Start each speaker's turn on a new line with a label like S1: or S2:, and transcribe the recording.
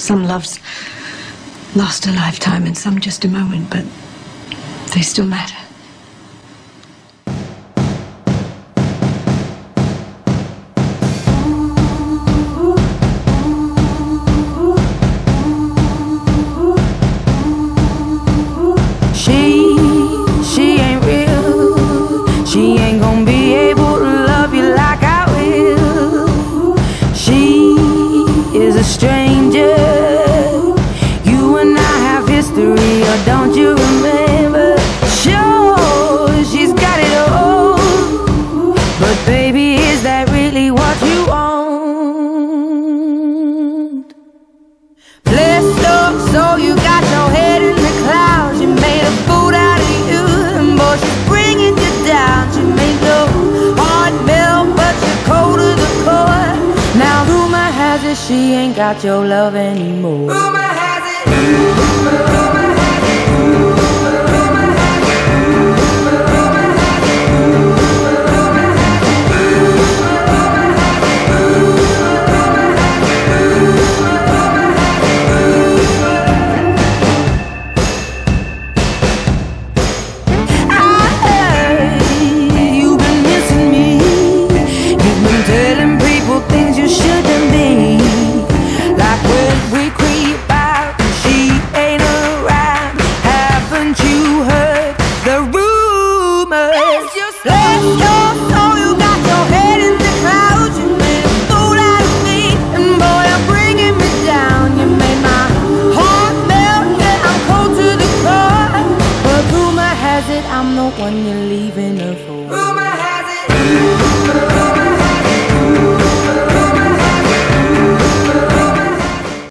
S1: Some loves last a lifetime and some just a moment, but they still matter.
S2: She ain't real. She ain't gonna be able to love you like I will. She is a stranger. You and I have history, or don't you remember? Sure, she's got it all, but baby, is that really what you want? Blessed up, so you got your head in the clouds. You made a fool out of you, and boy, she's bringing you down. She made your heart melt, but you're cold to the core. Now rumor has it she ain't got your love anymore. Rumor has it.